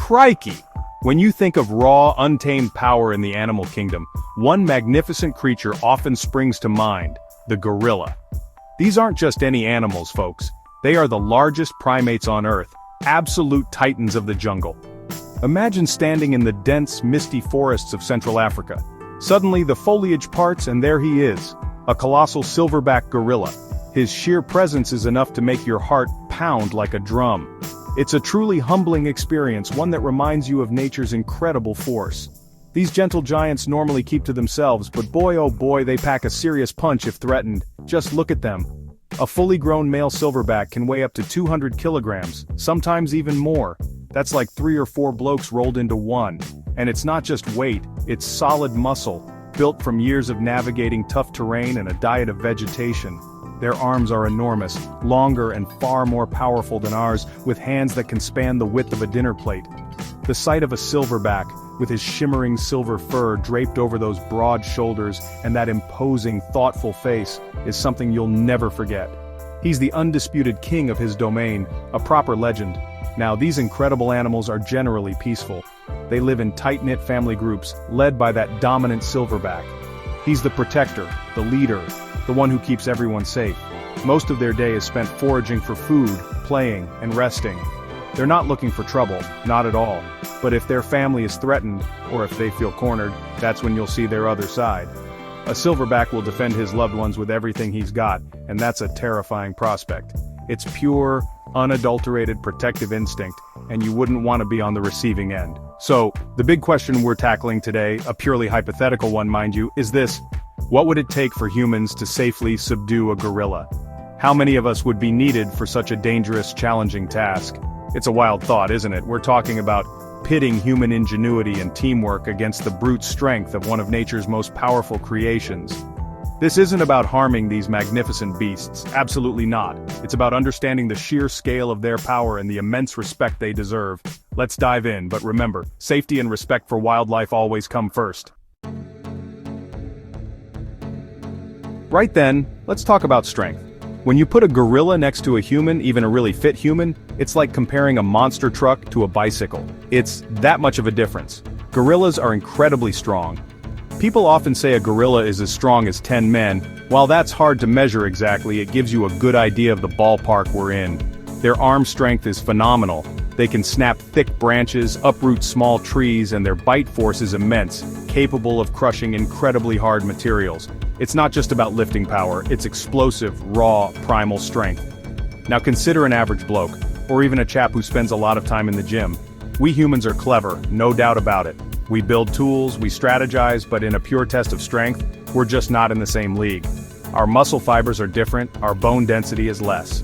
Crikey! When you think of raw, untamed power in the animal kingdom, one magnificent creature often springs to mind: the gorilla. These aren't just any animals, folks. They are the largest primates on Earth, absolute titans of the jungle. Imagine standing in the dense, misty forests of Central Africa. Suddenly the foliage parts and there he is, a colossal silverback gorilla. His sheer presence is enough to make your heart pound like a drum. It's a truly humbling experience, one that reminds you of nature's incredible force. These gentle giants normally keep to themselves, but boy oh boy, they pack a serious punch if threatened. Just look at them. A fully grown male silverback can weigh up to 200 kilograms, sometimes even more. That's like 3 or 4 blokes rolled into one. And it's not just weight, it's solid muscle, built from years of navigating tough terrain and a diet of vegetation. Their arms are enormous, longer and far more powerful than ours, with hands that can span the width of a dinner plate. The sight of a silverback, with his shimmering silver fur draped over those broad shoulders and that imposing, thoughtful face, is something you'll never forget. He's the undisputed king of his domain, a proper legend. Now, these incredible animals are generally peaceful. They live in tight-knit family groups, led by that dominant silverback. He's the protector, the leader, the one who keeps everyone safe. Most of their day is spent foraging for food, playing, and resting. They're not looking for trouble, not at all. But if their family is threatened, or if they feel cornered, that's when you'll see their other side. A silverback will defend his loved ones with everything he's got, and that's a terrifying prospect. It's pure, unadulterated protective instinct, and you wouldn't want to be on the receiving end. So, the big question we're tackling today, a purely hypothetical one mind you, is this: what would it take for humans to safely subdue a gorilla? How many of us would be needed for such a dangerous, challenging task? It's a wild thought, isn't it? We're talking about pitting human ingenuity and teamwork against the brute strength of one of nature's most powerful creations. This isn't about harming these magnificent beasts, absolutely not. It's about understanding the sheer scale of their power and the immense respect they deserve. Let's dive in, but remember, safety and respect for wildlife always come first. Right then, let's talk about strength. When you put a gorilla next to a human, even a really fit human, it's like comparing a monster truck to a bicycle. It's that much of a difference. Gorillas are incredibly strong. People often say a gorilla is as strong as 10 men. While that's hard to measure exactly, it gives you a good idea of the ballpark we're in. Their arm strength is phenomenal. They can snap thick branches, uproot small trees, and their bite force is immense, capable of crushing incredibly hard materials. It's not just about lifting power, it's explosive, raw, primal strength. Now consider an average bloke, or even a chap who spends a lot of time in the gym. We humans are clever, no doubt about it. We build tools, we strategize, but in a pure test of strength, we're just not in the same league. Our muscle fibers are different, our bone density is less.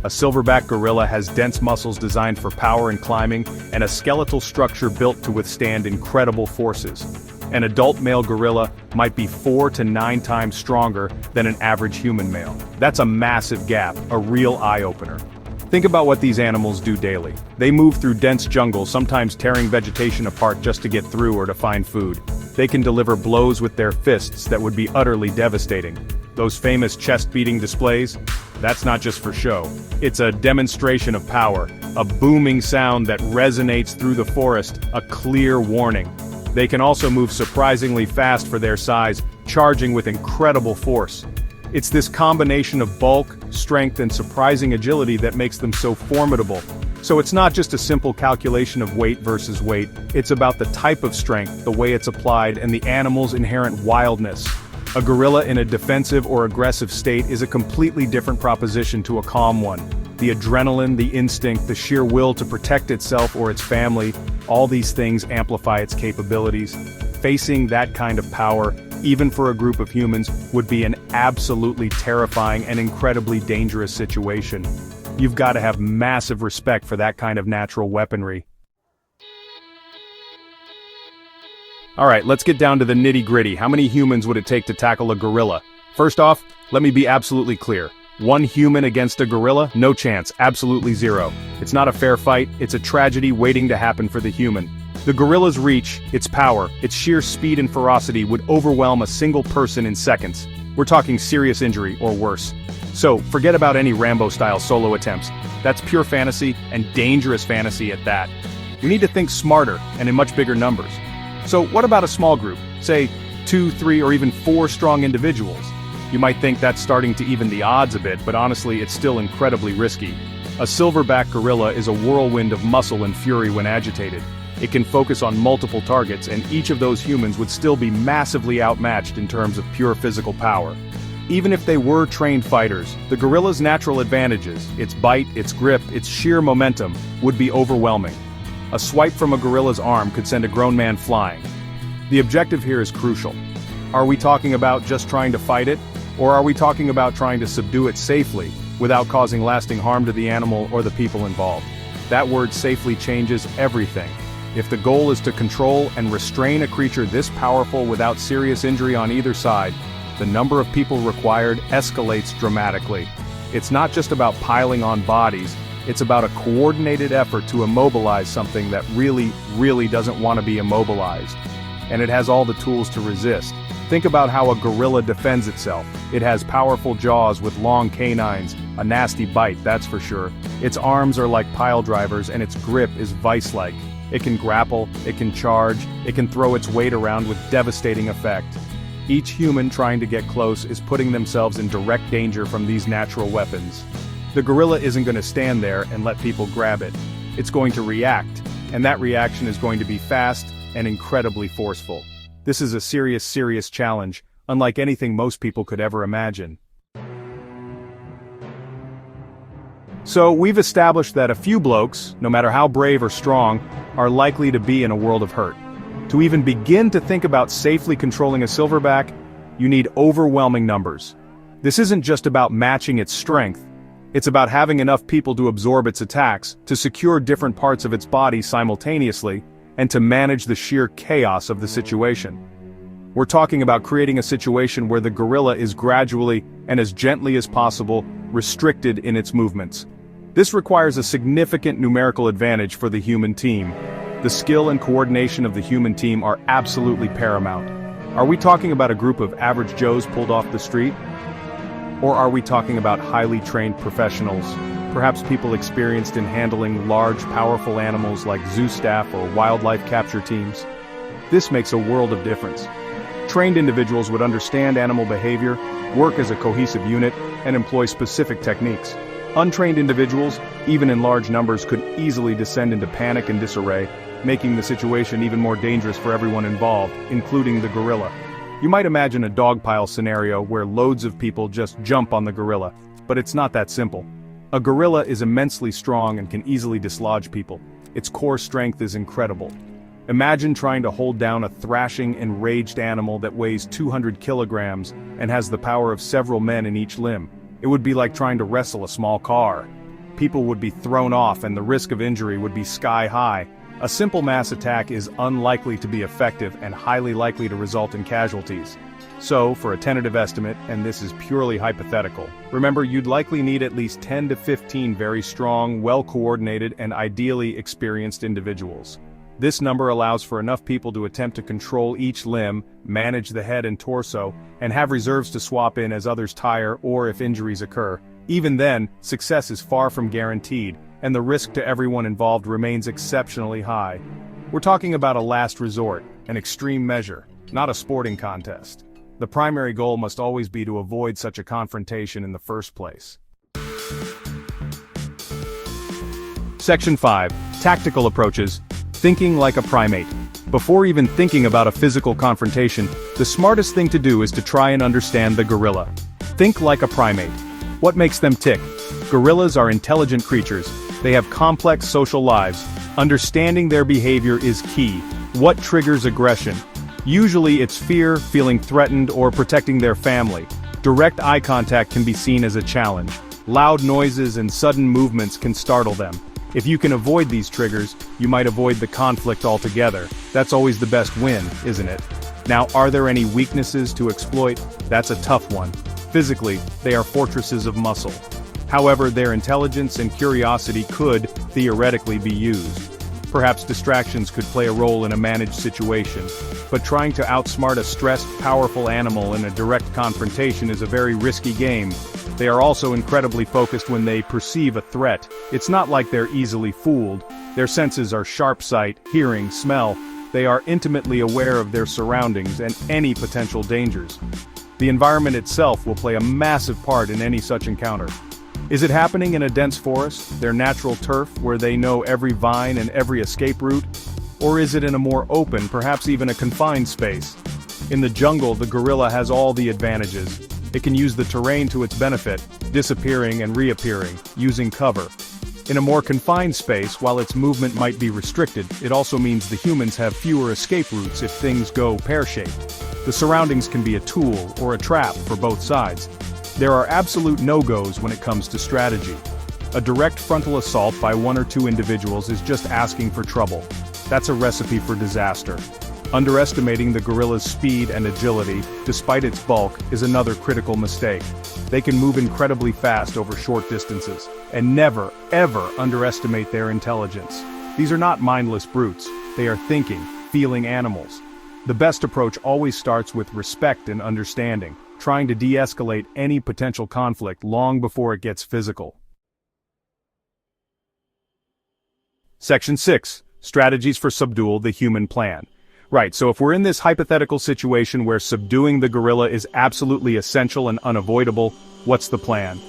A silverback gorilla has dense muscles designed for power and climbing, and a skeletal structure built to withstand incredible forces. An adult male gorilla might be 4 to 9 times stronger than an average human male. That's a massive gap, a real eye-opener. Think about what these animals do daily. They move through dense jungles, sometimes tearing vegetation apart just to get through or to find food. They can deliver blows with their fists that would be utterly devastating. Those famous chest-beating displays? That's not just for show. It's a demonstration of power, a booming sound that resonates through the forest, a clear warning. They can also move surprisingly fast for their size, charging with incredible force. It's this combination of bulk, strength, and surprising agility that makes them so formidable. So it's not just a simple calculation of weight versus weight, it's about the type of strength, the way it's applied, and the animal's inherent wildness. A gorilla in a defensive or aggressive state is a completely different proposition to a calm one. The adrenaline, the instinct, the sheer will to protect itself or its family, all these things amplify its capabilities. Facing that kind of power, even for a group of humans, would be an absolutely terrifying and incredibly dangerous situation. You've got to have massive respect for that kind of natural weaponry. Alright, let's get down to the nitty-gritty. How many humans would it take to tackle a gorilla? First off, let me be absolutely clear. One human against a gorilla? No chance, absolutely zero. It's not a fair fight, it's a tragedy waiting to happen for the human. The gorilla's reach, its power, its sheer speed and ferocity would overwhelm a single person in seconds. We're talking serious injury or worse. So, forget about any Rambo-style solo attempts. That's pure fantasy, and dangerous fantasy at that. We need to think smarter and in much bigger numbers. So what about a small group, say 2, 3, or even 4 strong individuals? You might think that's starting to even the odds a bit, but honestly it's still incredibly risky. A silverback gorilla is a whirlwind of muscle and fury when agitated. It can focus on multiple targets, and each of those humans would still be massively outmatched in terms of pure physical power. Even if they were trained fighters, the gorilla's natural advantages, its bite, its grip, its sheer momentum, would be overwhelming. A swipe from a gorilla's arm could send a grown man flying. The objective here is crucial. Are we talking about just trying to fight it, or are we talking about trying to subdue it safely, without causing lasting harm to the animal or the people involved? That word safely changes everything. If the goal is to control and restrain a creature this powerful without serious injury on either side, the number of people required escalates dramatically. It's not just about piling on bodies, it's about a coordinated effort to immobilize something that really doesn't want to be immobilized. And it has all the tools to resist. Think about how a gorilla defends itself. It has powerful jaws with long canines, a nasty bite, that's for sure. Its arms are like pile drivers and its grip is vice-like. It can grapple, it can charge, it can throw its weight around with devastating effect. Each human trying to get close is putting themselves in direct danger from these natural weapons. The gorilla isn't going to stand there and let people grab it. It's going to react, and that reaction is going to be fast and incredibly forceful. This is a serious challenge, unlike anything most people could ever imagine. So we've established that a few blokes, no matter how brave or strong, are likely to be in a world of hurt. To even begin to think about safely controlling a silverback, you need overwhelming numbers. This isn't just about matching its strength, it's about having enough people to absorb its attacks, to secure different parts of its body simultaneously, and to manage the sheer chaos of the situation. We're talking about creating a situation where the gorilla is gradually, and as gently as possible, restricted in its movements. This requires a significant numerical advantage for the human team. The skill and coordination of the human team are absolutely paramount. Are we talking about a group of average Joes pulled off the street? Or are we talking about highly trained professionals, perhaps people experienced in handling large, powerful animals like zoo staff or wildlife capture teams? This makes a world of difference. Trained individuals would understand animal behavior, work as a cohesive unit, and employ specific techniques. Untrained individuals, even in large numbers, could easily descend into panic and disarray, making the situation even more dangerous for everyone involved, including the gorilla. You might imagine a dogpile scenario where loads of people just jump on the gorilla, but it's not that simple. A gorilla is immensely strong and can easily dislodge people. Its core strength is incredible. Imagine trying to hold down a thrashing, enraged animal that weighs 200 kilograms and has the power of several men in each limb. It would be like trying to wrestle a small car. People would be thrown off and the risk of injury would be sky high. A simple mass attack is unlikely to be effective and highly likely to result in casualties. So, for a tentative estimate, and this is purely hypothetical, remember you'd likely need at least 10 to 15 very strong, well-coordinated, and ideally experienced individuals. This number allows for enough people to attempt to control each limb, manage the head and torso, and have reserves to swap in as others tire or if injuries occur. Even then, success is far from guaranteed, and the risk to everyone involved remains exceptionally high. We're talking about a last resort, an extreme measure, not a sporting contest. The primary goal must always be to avoid such a confrontation in the first place. Section 5. Tactical approaches. Thinking like a primate. Before even thinking about a physical confrontation, the smartest thing to do is to try and understand the gorilla. Think like a primate. What makes them tick? Gorillas are intelligent creatures. They have complex social lives. Understanding their behavior is key. What triggers aggression? Usually it's fear, feeling threatened, or protecting their family. Direct eye contact can be seen as a challenge. Loud noises and sudden movements can startle them. If you can avoid these triggers, you might avoid the conflict altogether. That's always the best win, isn't it? Now, are there any weaknesses to exploit? That's a tough one. Physically, they are fortresses of muscle. However, their intelligence and curiosity could, theoretically, be used. Perhaps distractions could play a role in a managed situation, but trying to outsmart a stressed, powerful animal in a direct confrontation is a very risky game. They are also incredibly focused when they perceive a threat. It's not like they're easily fooled. Their senses are sharp sight, hearing, smell. They are intimately aware of their surroundings and any potential dangers. The environment itself will play a massive part in any such encounter. Is it happening in a dense forest, their natural turf, where they know every vine and every escape route? Or is it in a more open, perhaps even a confined space? In the jungle, the gorilla has all the advantages. It can use the terrain to its benefit, disappearing and reappearing, using cover. In a more confined space, while its movement might be restricted, it also means the humans have fewer escape routes if things go pear-shaped. The surroundings can be a tool or a trap for both sides. There are absolute no-goes when it comes to strategy. A direct frontal assault by one or two individuals is just asking for trouble. That's a recipe for disaster. Underestimating the gorilla's speed and agility, despite its bulk, is another critical mistake. They can move incredibly fast over short distances, and never, ever underestimate their intelligence. These are not mindless brutes. They are thinking, feeling animals. The best approach always starts with respect and understanding, trying to de-escalate any potential conflict long before it gets physical. Section 6. Strategies for subdual the human plan. Right, so if we're in this hypothetical situation where subduing the gorilla is absolutely essential and unavoidable, what's the plan?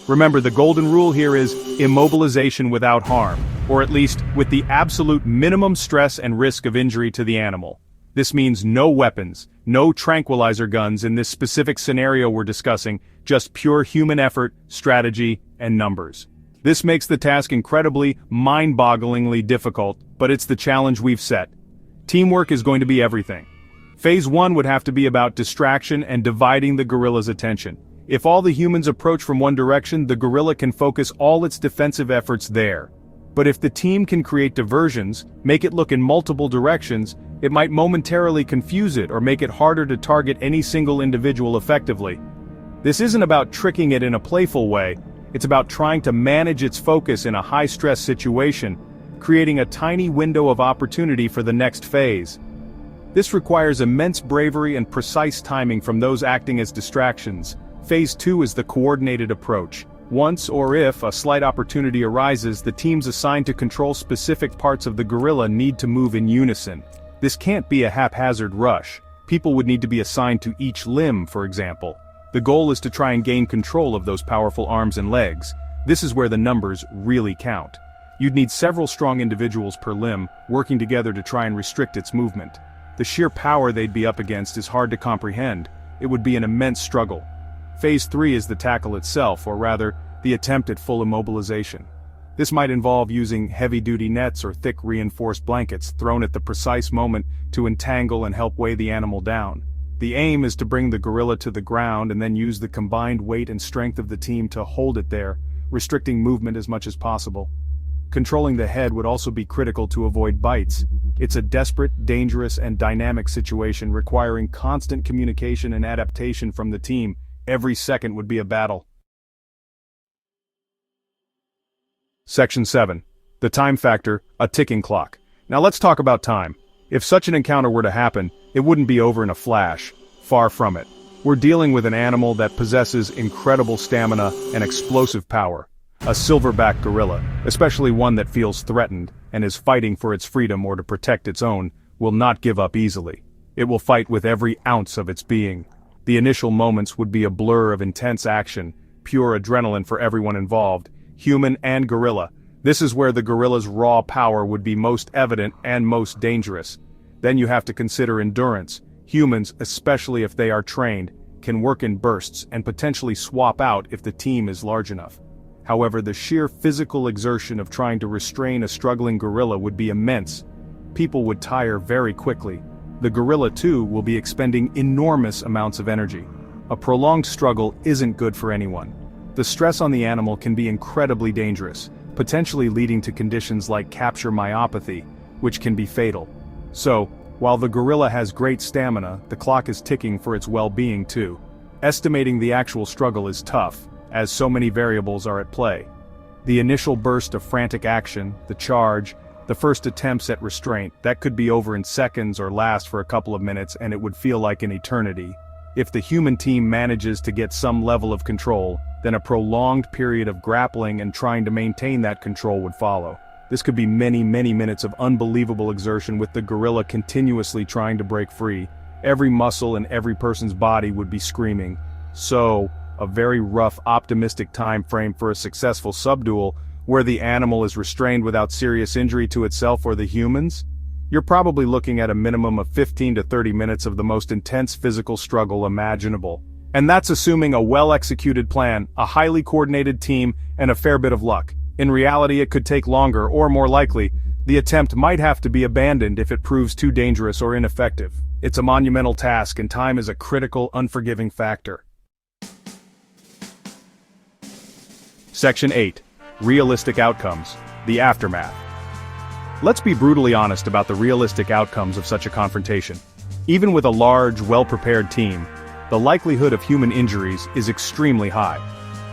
Remember, the golden rule here is immobilization without harm, or at least with the absolute minimum stress and risk of injury to the animal. This means no weapons, no tranquilizer guns in this specific scenario we're discussing, just pure human effort, strategy, and numbers. This makes the task incredibly, mind-bogglingly difficult, but it's the challenge we've set. Teamwork is going to be everything. Phase 1 would have to be about distraction and dividing the gorilla's attention. If all the humans approach from one direction, the gorilla can focus all its defensive efforts there. But if the team can create diversions, make it look in multiple directions, it might momentarily confuse it or make it harder to target any single individual effectively. This isn't about tricking it in a playful way, it's about trying to manage its focus in a high-stress situation, creating a tiny window of opportunity for the next phase. This requires immense bravery and precise timing from those acting as distractions. Phase 2 is the coordinated approach. Once or if a slight opportunity arises, the teams assigned to control specific parts of the gorilla need to move in unison. This can't be a haphazard rush. People would need to be assigned to each limb, for example. The goal is to try and gain control of those powerful arms and legs. This is where the numbers really count. You'd need several strong individuals per limb, working together to try and restrict its movement. The sheer power they'd be up against is hard to comprehend. It would be an immense struggle. Phase 3 is the tackle itself, or rather, the attempt at full immobilization. This might involve using heavy-duty nets or thick reinforced blankets thrown at the precise moment to entangle and help weigh the animal down. The aim is to bring the gorilla to the ground and then use the combined weight and strength of the team to hold it there, restricting movement as much as possible. Controlling the head would also be critical to avoid bites. It's a desperate, dangerous, and dynamic situation requiring constant communication and adaptation from the team. Every second would be a battle. Section 7. The time factor, a ticking clock. Now let's talk about time. If such an encounter were to happen, it wouldn't be over in a flash. Far from it. We're dealing with an animal that possesses incredible stamina and explosive power. A silverback gorilla, especially one that feels threatened and is fighting for its freedom or to protect its own, will not give up easily. It will fight with every ounce of its being. The initial moments would be a blur of intense action, pure adrenaline for everyone involved, human and gorilla. This is where the gorilla's raw power would be most evident and most dangerous. Then you have to consider endurance. Humans, especially if they are trained, can work in bursts and potentially swap out if the team is large enough. However, the sheer physical exertion of trying to restrain a struggling gorilla would be immense. People would tire very quickly. The gorilla, too, will be expending enormous amounts of energy. A prolonged struggle isn't good for anyone. The stress on the animal can be incredibly dangerous, potentially leading to conditions like capture myopathy, which can be fatal. So, while the gorilla has great stamina, the clock is ticking for its well-being too. Estimating the actual struggle is tough, as so many variables are at play. The initial burst of frantic action, the charge, the first attempts at restraint, that could be over in seconds or last for a couple of minutes, and it would feel like an eternity. If the human team manages to get some level of control, then a prolonged period of grappling and trying to maintain that control would follow. This could be many, many minutes of unbelievable exertion with the gorilla continuously trying to break free. Every muscle in every person's body would be screaming. So, a very rough, optimistic time frame for a successful subdual, where the animal is restrained without serious injury to itself or the humans? You're probably looking at a minimum of 15 to 30 minutes of the most intense physical struggle imaginable. And that's assuming a well-executed plan, a highly coordinated team, and a fair bit of luck. In reality, it could take longer, or more likely, the attempt might have to be abandoned if it proves too dangerous or ineffective. It's a monumental task, and time is a critical, unforgiving factor. Section 8. Realistic Outcomes. The Aftermath. Let's be brutally honest about the realistic outcomes of such a confrontation. Even with a large, well-prepared team, the likelihood of human injuries is extremely high.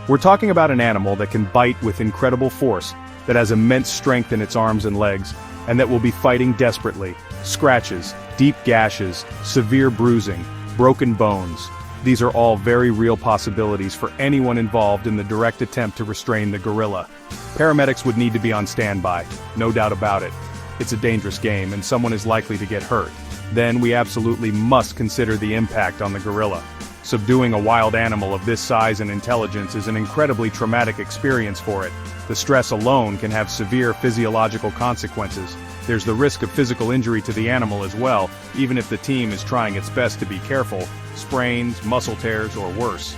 We're talking about an animal that can bite with incredible force, that has immense strength in its arms and legs, and that will be fighting desperately. Scratches, deep gashes, severe bruising, broken bones. These are all very real possibilities for anyone involved in the direct attempt to restrain the gorilla. Paramedics would need to be on standby, no doubt about it. It's a dangerous game and someone is likely to get hurt. Then we absolutely must consider the impact on the gorilla. Subduing a wild animal of this size and intelligence is an incredibly traumatic experience for it. The stress alone can have severe physiological consequences. There's the risk of physical injury to the animal as well, even if the team is trying its best to be careful, sprains, muscle tears, or worse.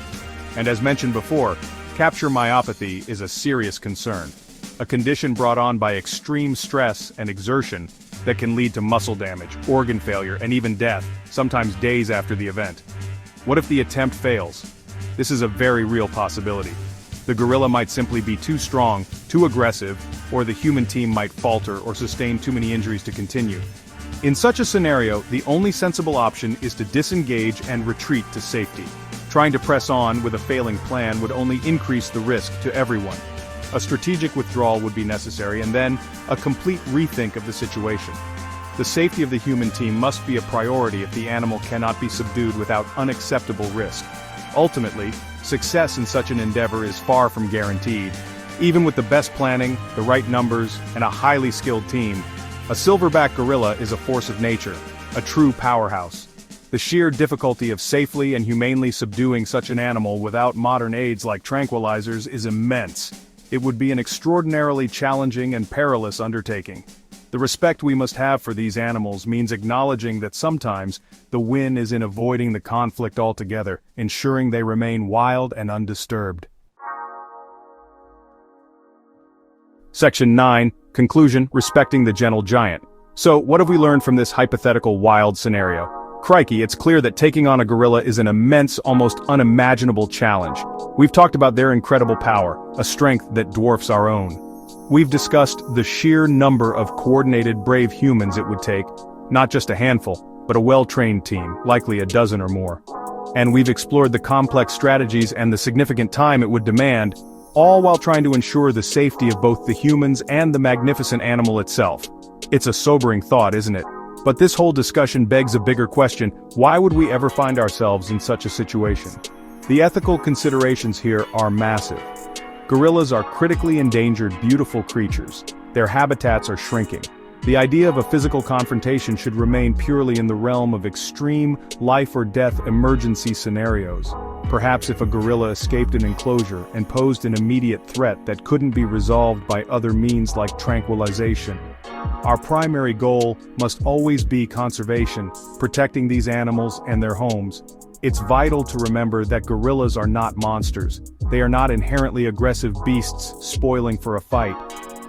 And as mentioned before, capture myopathy is a serious concern. A condition brought on by extreme stress and exertion that can lead to muscle damage, organ failure, and even death, sometimes days after the event. What if the attempt fails? This is a very real possibility. The gorilla might simply be too strong, too aggressive, or the human team might falter or sustain too many injuries to continue. In such a scenario, the only sensible option is to disengage and retreat to safety. Trying to press on with a failing plan would only increase the risk to everyone. A strategic withdrawal would be necessary, and then a complete rethink of the situation. The safety of the human team must be a priority if the animal cannot be subdued without unacceptable risk. Ultimately, success in such an endeavor is far from guaranteed. Even with the best planning, the right numbers, and a highly skilled team, a silverback gorilla is a force of nature, a true powerhouse. The sheer difficulty of safely and humanely subduing such an animal without modern aids like tranquilizers is immense. It would be an extraordinarily challenging and perilous undertaking. The respect we must have for these animals means acknowledging that sometimes the win is in avoiding the conflict altogether, ensuring they remain wild and undisturbed. Section 9. Conclusion: Respecting the gentle giant. So, what have we learned from this hypothetical wild scenario? Crikey, it's clear that taking on a gorilla is an immense, almost unimaginable challenge. We've talked about their incredible power, a strength that dwarfs our own. We've discussed the sheer number of coordinated, brave humans it would take, not just a handful, but a well-trained team, likely a dozen or more. And we've explored the complex strategies and the significant time it would demand, all while trying to ensure the safety of both the humans and the magnificent animal itself. It's a sobering thought, isn't it? But this whole discussion begs a bigger question: why would we ever find ourselves in such a situation? The ethical considerations here are massive. Gorillas are critically endangered, beautiful creatures. Their habitats are shrinking. The idea of a physical confrontation should remain purely in the realm of extreme, life-or-death emergency scenarios. Perhaps if a gorilla escaped an enclosure and posed an immediate threat that couldn't be resolved by other means like tranquilization. Our primary goal must always be conservation, protecting these animals and their homes. It's vital to remember that gorillas are not monsters. They are not inherently aggressive beasts spoiling for a fight.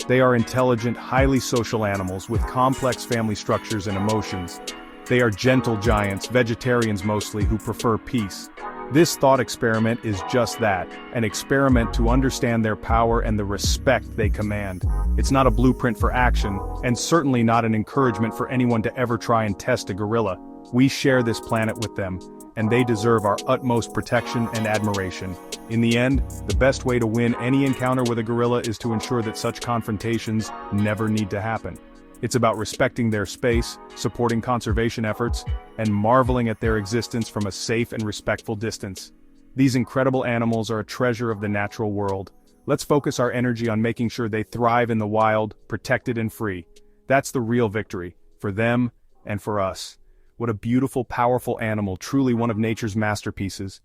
They are intelligent, highly social animals with complex family structures and emotions. They are gentle giants, vegetarians mostly, who prefer peace. This thought experiment is just that, an experiment to understand their power and the respect they command. It's not a blueprint for action, and certainly not an encouragement for anyone to ever try and test a gorilla. We share this planet with them, and they deserve our utmost protection and admiration. In the end, the best way to win any encounter with a gorilla is to ensure that such confrontations never need to happen. It's about respecting their space, supporting conservation efforts, and marveling at their existence from a safe and respectful distance. These incredible animals are a treasure of the natural world, Let's focus our energy on making sure they thrive in the wild, protected and free. That's the real victory, for them and for us. What a beautiful, powerful animal, truly one of nature's masterpieces.